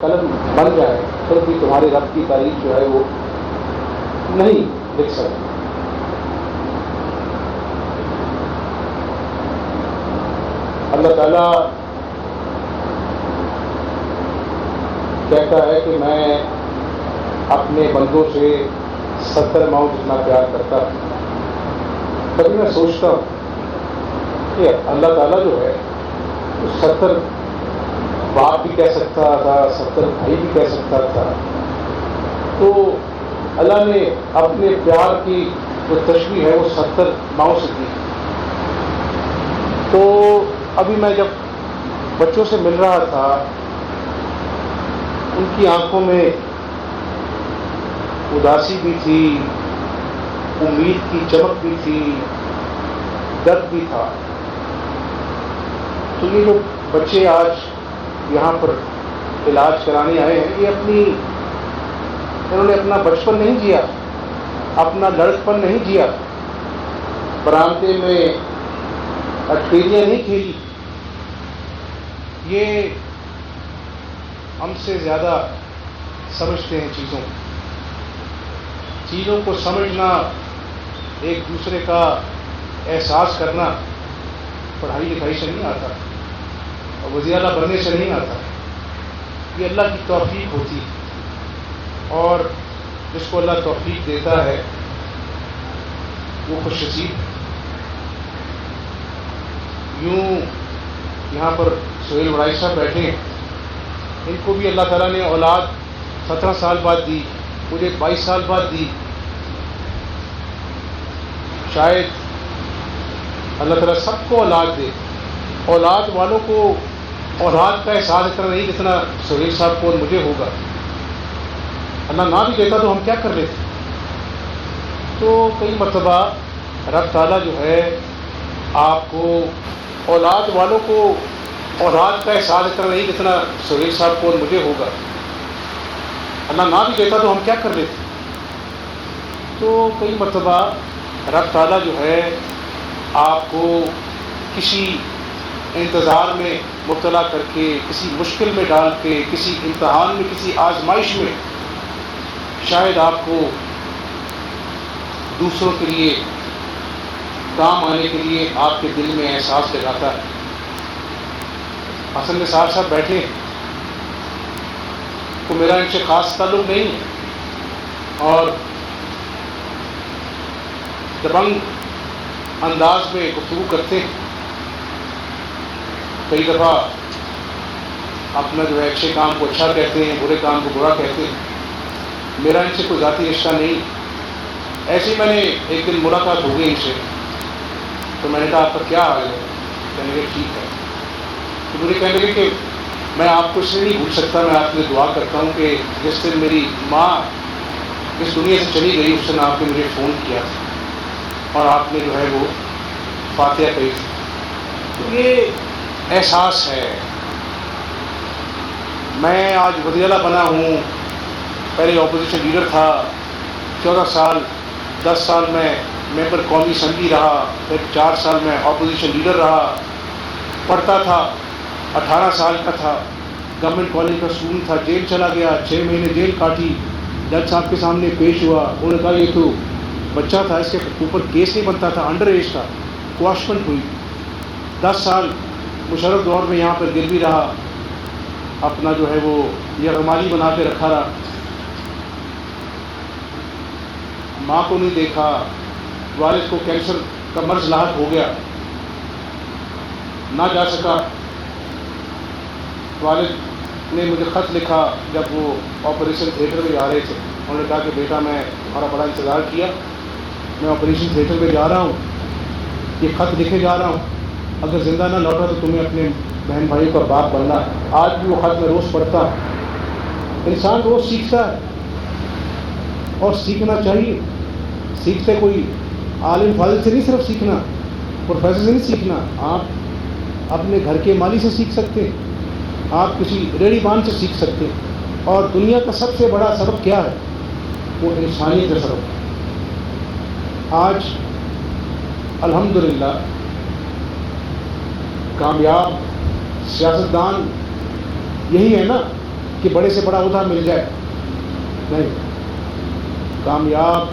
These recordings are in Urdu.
قلم بن جائے پھر بھی تمہارے رب کی تعریف جو ہے وہ نہیں لکھ سکتے۔ اللہ تعالیٰ کہتا ہے کہ میں اپنے بندوں سے 70 ماؤں جتنا پیار کرتا ہوں۔ کبھی میں سوچتا ہوں کہ اللہ تعالیٰ جو ہے وہ 70 باپ بھی کہہ سکتا تھا، 70 بھائی بھی کہہ سکتا تھا، تو اللہ نے اپنے پیار کی جو تشبیہ ہے وہ 70 ماؤں سے کی۔ تو ابھی میں جب بچوں سے مل رہا تھا، ان کی آنکھوں میں اداسی بھی تھی، امید کی چمک بھی تھی، درد بھی تھا۔ تو یہ جو بچے آج یہاں پر علاج کرانے آئے ہیں، انہوں نے اپنا بچپن نہیں جیا، اپنا لڑکپن نہیں جیا، برآمدے میں اٹھیلیاں نہیں کھیلی۔ یہ ہم سے زیادہ سمجھتے ہیں چیزوں کو سمجھنا، ایک دوسرے کا احساس کرنا پڑھائی لکھائی سے نہیں آتا اور وزیر اعلیٰ بننے سے نہیں آتا۔ یہ اللہ کی توفیق ہوتی ہے، اور جس کو اللہ توفیق دیتا ہے وہ خوش نصیب۔ یوں یہاں پر سہیل وڑائی صاحب بیٹھے ہیں، ان کو بھی اللہ تعالیٰ نے اولاد 17 سال بعد دی، مجھے 22 سال بعد دی۔ شاید اللہ تعالیٰ سب کو اولاد دے، اولاد والوں کو اولاد کا احساس اتنا نہیں جتنا سہیل صاحب کو اور مجھے ہوگا۔ اللہ نہ بھی دیتا تو ہم کیا کر لیتے۔ تو کئی مرتبہ رب تعالیٰ جو ہے آپ کو، اولاد والوں کو اولاد کا احساس اتنا نہیں جتنا سہیل صاحب کو اور مجھے ہوگا۔ اللہ نہ بھی دیتا تو ہم کیا کر لیتے۔ تو کئی مرتبہ رب تعالیٰ جو ہے آپ کو کسی انتظار میں مبتلا کر کے، کسی مشکل میں ڈال کے، کسی امتحان میں، کسی آزمائش میں، شاید آپ کو دوسروں کے لیے کام آنے کے لیے آپ کے دل میں احساس جگاتا ہے۔ حسن نثار صاحب بیٹھے، تو میرا ان سے خاص تعلق نہیں ہے، اور دبنگ انداز میں گفتگو کرتے ہیں۔ کئی دفعہ اپنا جو ہے اچھے کام کو اچھا کہتے ہیں، برے کام کو برا کہتے ہیں۔ میرا ان سے کوئی ذاتی رشتہ نہیں۔ ایسے ہی میں نے ایک دن ملاقات ہو گئی ان سے، تو میں نے کہا آپ کا کیا حال ہے؟ کہنے لگے ٹھیک ہے۔ تو مجھے کہنے لگے کہ میں آپ کو اس لیے نہیں بھول سکتا، میں آپ کے لیے دعا کرتا ہوں کہ جس دن میری ماں اس دنیا سے چلی گئی، اس دن آپ نے مجھے فون کیا اور آپ نے جو ہے وہ فاتحہ کہی۔ تو یہ احساس ہے۔ میں آج وزیر اعلیٰ بنا ہوں، پہلے اپوزیشن لیڈر تھا، 14 سال 10 سال میں ممبر قومی اسمبلی رہا، پھر 4 سال میں اپوزیشن لیڈر رہا، پڑھتا تھا، 18 سال کا تھا، گورنمنٹ کالج کا اسٹوڈنٹ تھا، جیل چلا گیا، 6 مہینے جیل کاٹی، جج صاحب کے سامنے پیش ہوا، انہوں نے کہا یہ تو بچہ تھا، اس کے اوپر کیس نہیں بنتا تھا، انڈر ایج تھا، کواشمنٹ ہوئی۔ 10 سال مشرف دور میں یہاں پر گروی رہا، اپنا جو ہے وہ یغمالی بنا کے رکھا رہا، ماں کو نہیں دیکھا، والد کو کینسر کا مرض لاحق ہو گیا، نہ جا سکا۔ والد نے مجھے خط لکھا جب وہ آپریشن تھیٹر میں جا رہے تھے، انہوں نے کہا کہ بیٹا میں تمہارا بڑا انتظار کیا، میں آپریشن تھیٹر میں جا رہا ہوں، یہ خط لکھے جا رہا ہوں، اگر زندہ نہ لوٹا تو تمہیں اپنے بہن بھائیوں کا باپ بننا ہے۔ آج بھی وہ خط میں روز پڑھتا ہوں۔ انسان روز سیکھتا ہے اور سیکھنا چاہیے۔ سیکھتے کوئی عالم فاضل سے نہیں صرف سیکھنا، پروفیسر سے نہیں سیکھنا، آپ اپنے گھر کے مالی سے سیکھ سکتے ہیں، آپ کسی ریڑھی بان سے سیکھ سکتے ہیں۔ اور دنیا کا سب سے بڑا سبق کیا ہے؟ وہ انسانیت کا سبق۔ آج الحمدللہ کامیاب سیاستدان یہی ہے نا کہ بڑے سے بڑا عہدہ مل جائے. نہیں، کامیاب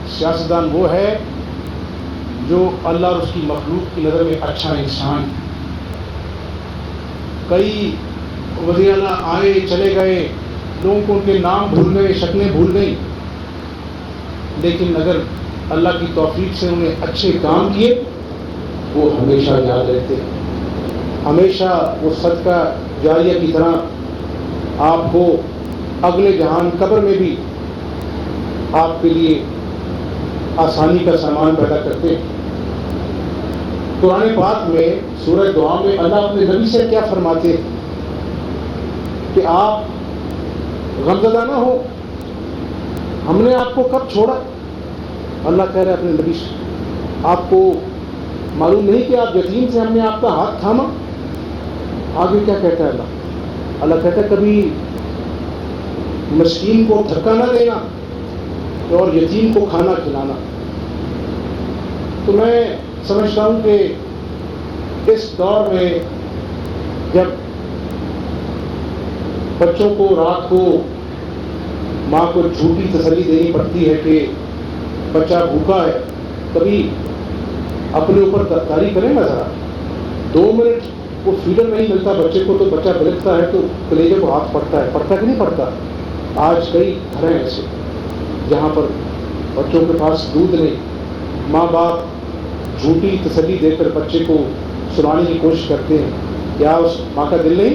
سیاستدان وہ ہے جو اللہ اور اس کی مخلوق کی نظر میں اچھا انسان. کئی وزیر اعلیٰ آئے چلے گئے، لوگوں کو ان کے نام بھول گئے، شکلیں بھول گئیں، لیکن اگر اللہ کی توفیق سے انہوں نے اچھے کام کیے وہ ہمیشہ یاد رہتے ہیں. ہمیشہ وہ صدقہ جاریہ کی طرح آپ کو اگلے جہان قبر میں بھی آپ کے لیے آسانی کا سامان پیدا کرتے ہیں. قرآن پاک میں سورہ دعا میں اللہ اپنے نبی سے کیا فرماتے ہیں کہ آپ غمزدہ نہ ہو، ہم نے آپ کو کب چھوڑا. اللہ کہہ رہے اپنے نبی سے، آپ کو معلوم نہیں کہ آپ یتیم سے ہم نے آپ کا ہاتھ تھاما. آگے کیا کہتا ہے اللہ کہتا ہے کبھی مسکین کو دھکا نہ دینا اور یتیم کو کھانا کھلانا. تو میں سمجھتا ہوں کہ اس دور میں جب بچوں کو رات کو ماں کو جھوٹی تسلی دینی پڑتی ہے کہ بچہ بھوکا ہے، کبھی اپنے اوپر دفتاری کریں نا ذرا. 2 منٹ وہ فیڈر نہیں ملتا بچے کو تو بچہ بلکتا ہے تو کلیجے کو ہاتھ پڑتا ہے کہ نہیں پڑتا. آج کئی گھر ہیں ایسے جہاں پر بچوں کے پاس دودھ نہیں، ماں باپ جھوٹی تسلی دے کر بچے کو سلانے کی کوشش کرتے ہیں. کیا اس ماں کا دل نہیں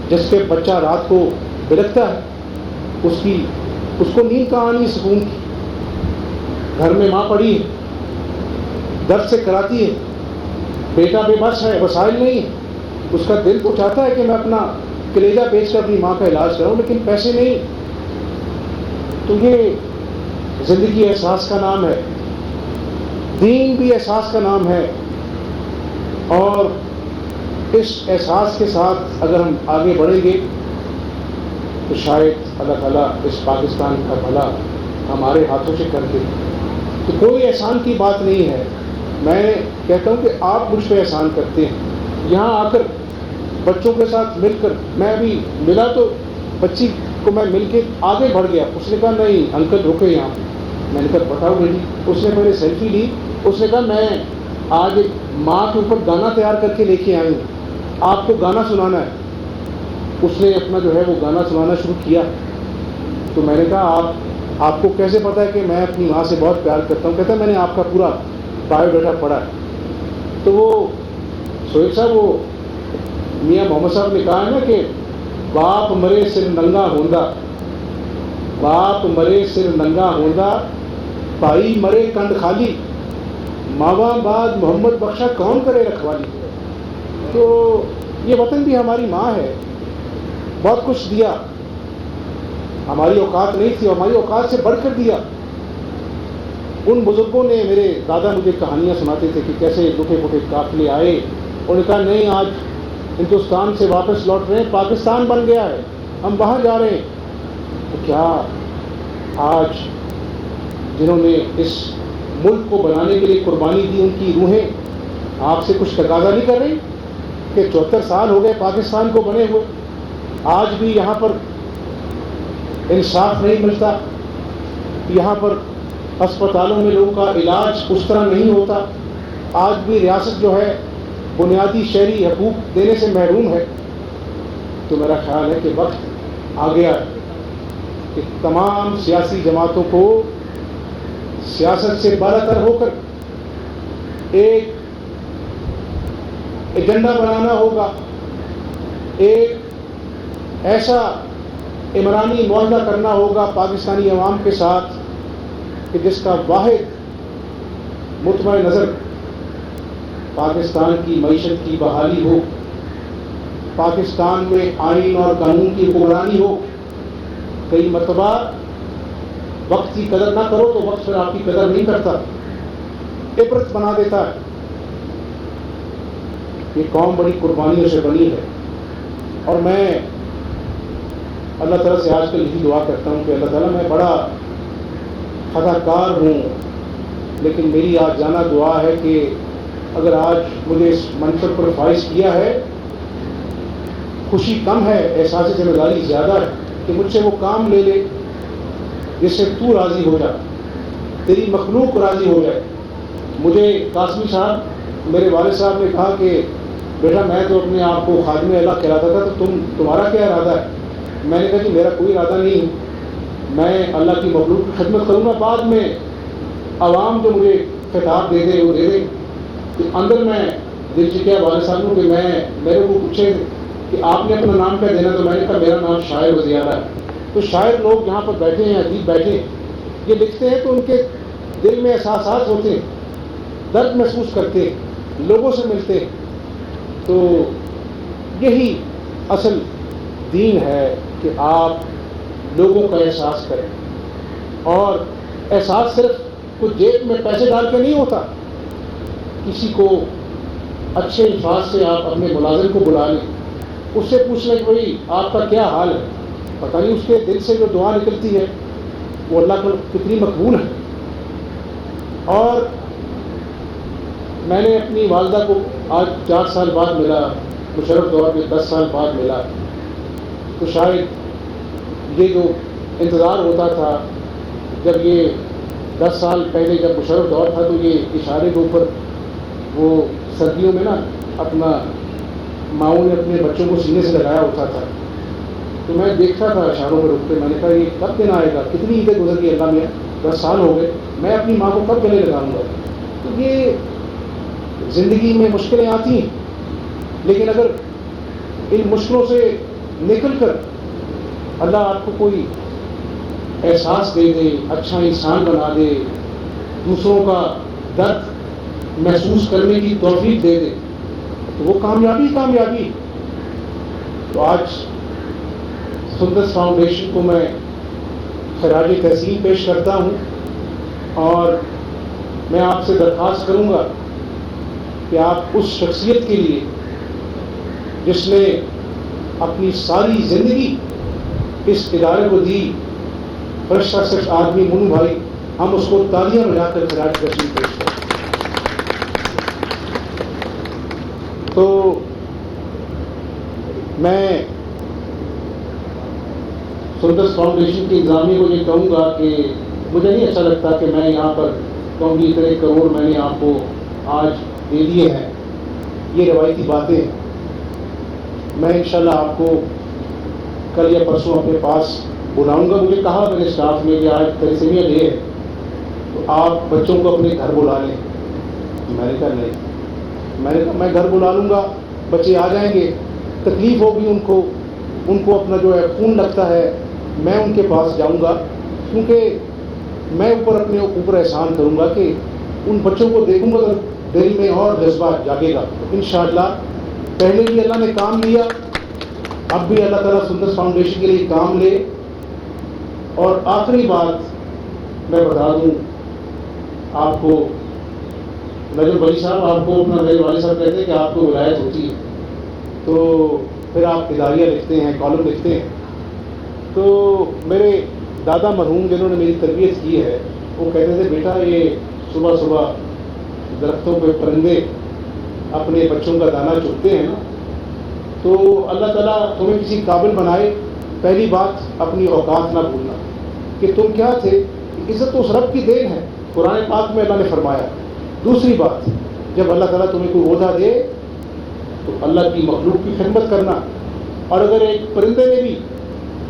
جس پہ بچہ رات کو بلکتا ہے، اس کو نیند کہاں آنی سکون کی. گھر میں ماں پڑی ہے، درد سے کراتی ہے، بیٹا بے بس ہے، وسائل نہیں ہے، اس کا دل تو چاہتا ہے کہ میں اپنا کلیجہ بیچ کر اپنی ماں کا علاج کراؤں، لیکن پیسے نہیں. تو یہ زندگی احساس کا نام ہے، دین بھی احساس کا نام ہے، اور اس احساس کے ساتھ اگر ہم آگے بڑھیں گے تو شاید اللہ تعالیٰ اس پاکستان کا بھلا ہمارے ہاتھوں سے کر دے. تو کوئی احسان کی بات نہیں ہے. میں کہتا ہوں کہ آپ مجھ پہ احسان کرتے ہیں. یہاں آ کر بچوں کے ساتھ مل کر، میں ابھی ملا تو بچی کو میں مل کے آگے بڑھ گیا. اس نے کہا نہیں انکل رکے یہاں پہ. میں نے کہا بتاؤ بیٹی. اس نے پہلے سیلفی لی. اس نے کہا میں آج ایک ماں کے اوپر گانا تیار کر کے لے کے آئی ہوں، آپ کو گانا سنانا ہے. اس نے اپنا جو ہے وہ گانا سنانا شروع کیا. تو میں نے کہا آپ کو کیسے پتا ہے کہ میں اپنی ماں سے بہت پیار کرتا ہوں؟ کہتا ہے میں نے آپ کا پورا بایو ڈیٹا پڑھا ہے. تو وہ سہیل صاحب، وہ میاں محمد صاحب نے کہا ہے نا کہ باپ مرے سر ننگا ہوندا، باپ مرے سر ننگا ہوندا، بھائی مرے کنڈ خالی، ماواں بعد محمد بخشا کون کرے رکھوالی. تو یہ وطن بھی ہماری ماں ہے، بہت کچھ دیا. ہماری اوقات نہیں تھی، ہماری اوقات سے بڑھ کر دیا. ان بزرگوں نے، میرے دادا مجھے کہانیاں سناتے تھے کہ کیسے ٹوٹے پھوٹے قافلے آئے، انہوں نے کہا نہیں آج ہندوستان سے واپس لوٹ رہے ہیں، پاکستان بن گیا ہے، ہم وہاں جا رہے ہیں. تو کیا آج جنہوں نے اس ملک کو بنانے کے لیے قربانی دی، ان کی روحیں آپ سے کچھ تقاضا نہیں کر رہی کہ 74 سال ہو گئے پاکستان کو بنے ہوئے، آج بھی یہاں پر انصاف نہیں ملتا، یہاں پر اسپتالوں میں لوگوں کا علاج اس طرح نہیں ہوتا، آج بھی ریاست جو ہے بنیادی شہری حقوق دینے سے محروم ہے. تو میرا خیال ہے کہ وقت آ گیا کہ تمام سیاسی جماعتوں کو سیاست سے بالاتر ہو کر ایک ایجنڈا بنانا ہوگا، ایک ایسا عمرانی معاہدہ کرنا ہوگا پاکستانی عوام کے ساتھ کہ جس کا واحد مطمع نظر پاکستان کی معیشت کی بحالی ہو، پاکستان میں آئین اور قانون کی حکمرانی ہو. کئی مرتبہ وقت کی قدر نہ کرو تو وقت پھر آپ کی قدر نہیں کرتا، عبرت بنا دیتا ہے. یہ قوم بڑی قربانیوں سے بنی ہے، اور میں اللہ تعالیٰ سے آج کل یہی دعا کرتا ہوں کہ اللہ تعالیٰ میں بڑا خطا کار ہوں، لیکن میری آج جانا دعا ہے کہ اگر آج مجھے اس منصب پر فائز کیا ہے خوشی کم ہے، احساس ذمہ داری زیادہ ہے کہ مجھ سے وہ کام لے لے جس سے تو راضی ہو جا، تیری مخلوق راضی ہو جائے۔ مجھے قاسمی صاحب میرے والد صاحب نے کہا کہ بیٹا میں تو اپنے آپ کو خادم اللہ کہلاتا تھا، تو تمہارا کیا ارادہ ہے؟ میں نے کہا کہ میرا کوئی ارادہ نہیں ہے، میں اللہ کی مخلوق کی خدمت کروں گا، بعد میں عوام جو مجھے خطاب دے دے وہ دے دے۔ تو اندر میں دل سے کیا والد صاحب کہ میرے کو پوچھے کہ آپ نے اپنا نام کیا دینا، تو میں نے کہا میرا نام شاعر وزیارہ ہے۔ تو شاعر لوگ یہاں پر بیٹھے ہیں، ادیب بیٹھے ہیں، یہ لکھتے ہیں تو ان کے دل میں احساسات ہوتے ہیں، درد محسوس کرتے ہیں، لوگوں سے ملتے ہیں۔ تو یہی اصل دین ہے کہ آپ لوگوں کا احساس کریں، اور احساس صرف کچھ جیب میں پیسے ڈال کے نہیں ہوتا۔ کسی کو اچھے الفاظ سے آپ اپنے ملازم کو بلا لیں، اس سے پوچھ لیں کہ بھائی آپ کا کیا حال ہے، پتہ نہیں اس کے دل سے جو دعا نکلتی ہے وہ اللہ کو کتنی مقبول ہے۔ اور میں نے اپنی والدہ کو آج 4 سال بعد ملا، مشرف دور میں 10 سال بعد ملا، تو شاید یہ جو انتظار ہوتا تھا، جب یہ 10 سال پہلے جب مشرف دور تھا تو یہ اشارے کے اوپر وہ سردیوں میں نا اپنا ماؤں نے اپنے بچوں کو سینے سے لگایا ہوتا تھا، تو میں دیکھتا تھا اشاروں میں رک کے، میں نے کہا یہ کب دن آئے گا، کتنی عیدیں گزر گئی اللہ میاں، 10 سال ہو گئے، میں اپنی ماں کو کب گلے لگاؤں گا۔ تو یہ زندگی میں مشکلیں آتی ہیں، لیکن اگر ان مشکلوں سے نکل کر اللہ آپ کو کوئی احساس دے دے، اچھا انسان بنا دے، دوسروں کا درد محسوس کرنے کی توفیق دے دے، تو وہ کامیابی۔ تو آج سندس فاؤنڈیشن کو میں خراج تحسین پیش کرتا ہوں، اور میں آپ سے درخواست کروں گا کہ آپ اس شخصیت کے لیے جس نے اپنی ساری زندگی اس ادارے کو دی، فرشتہ صرف آدمی منو بھائی، ہم اس کو تالیاں بجا کر خراج تحسین پیش کریں۔ تو میں سندس فاؤنڈیشن کی انتظامیہ کو یہ کہوں گا کہ مجھے نہیں اچھا لگتا کہ میں یہاں پر کہوں گی اتنے کروڑ میں نے آپ کو آج دے دیے ہیں، یہ روایتی باتیں ہیں۔ میں انشاءاللہ آپ کو کل یا پرسوں اپنے پاس بلاؤں گا۔ مجھے کہا میرے اسٹاف نے کہ آج تیسیمیہ ڈے ہے تو آپ بچوں کو اپنے گھر بلا لیں۔ میں نے کہا نہیں، میں نے کہا میں گھر بلا لوں گا، بچے آ جائیں گے، تکلیف ہوگی ان کو اپنا جو ہے خون لگتا ہے، میں ان کے پاس جاؤں گا، کیونکہ میں اپنے اوپر احسان کروں گا کہ ان بچوں کو دیکھوں گا تو دل میں اور جذبہ جاگے گا۔ انشاءاللہ پہلے بھی اللہ نے کام لیا، اب بھی اللہ تعالیٰ سندس فاؤنڈیشن کے لیے کام لے۔ اور آخری بات میں بتا دوں آپ کو، نجم ولی صاحب آپ کو اپنا میرے والد صاحب کہتے ہیں کہ آپ کو ولایت ہوتی ہے، تو پھر آپ اداریہ لکھتے ہیں، کالم لکھتے ہیں۔ تو میرے دادا مرحوم جنہوں نے میری تربیت کی ہے، وہ کہتے تھے بیٹا یہ صبح صبح درختوں پہ پرندے اپنے بچوں کا دانہ چگتے ہیں نا، تو اللہ تعالیٰ تمہیں کسی قابل بنائے، پہلی بات اپنی اوقات نہ بھولنا کہ تم کیا تھے، عزت تو اس رب کی دین ہے، قرآن پاک میں اللہ نے فرمایا۔ دوسری بات، جب اللہ تعالیٰ تمہیں کوئی عہدہ دے تو اللہ کی مخلوق کی خدمت کرنا، اور اگر ایک پرندے نے بھی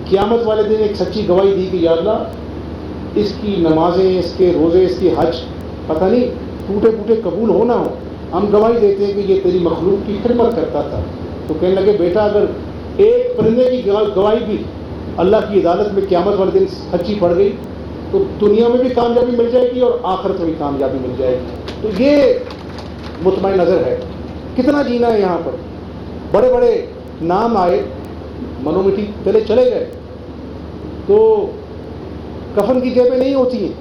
قیامت والے دن ایک سچی گواہی دی کہ یا اللہ اس کی نمازیں، اس کے روزے، اس کی حج پتہ نہیں ٹوٹے پوٹے قبول ہو نہ ہو، ہم گواہی دیتے ہیں کہ یہ تیری مخلوق کی خدمت کرتا تھا، تو کہنے لگے بیٹا اگر ایک پرندے کی گواہی بھی اللہ کی عدالت میں قیامت والے دن سچی پڑ گئی تو دنیا میں بھی کامیابی مل جائے گی اور آخرت میں بھی کامیابی مل جائے گی۔ تو یہ مطمئن نظر ہے۔ کتنا جینا ہے یہاں پر، بڑے بڑے نام آئے، منو مٹی چلے گئے، تو کفن کی جیبیں نہیں ہوتی ہیں،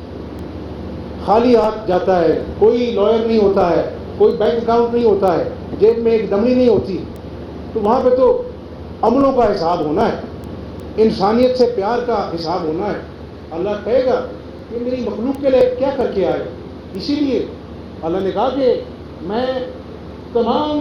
خالی ہاتھ جاتا ہے، کوئی لائر نہیں ہوتا ہے، کوئی بینک اکاؤنٹ نہیں ہوتا ہے، جیب میں ایک دمڑی نہیں ہوتی، تو وہاں پہ تو عملوں کا حساب ہونا ہے، انسانیت سے پیار کا حساب ہونا ہے۔ اللہ کہے گا کہ میری مخلوق کے لیے کیا کر کے آئے، اسی لیے اللہ نے کہا کہ میں تمام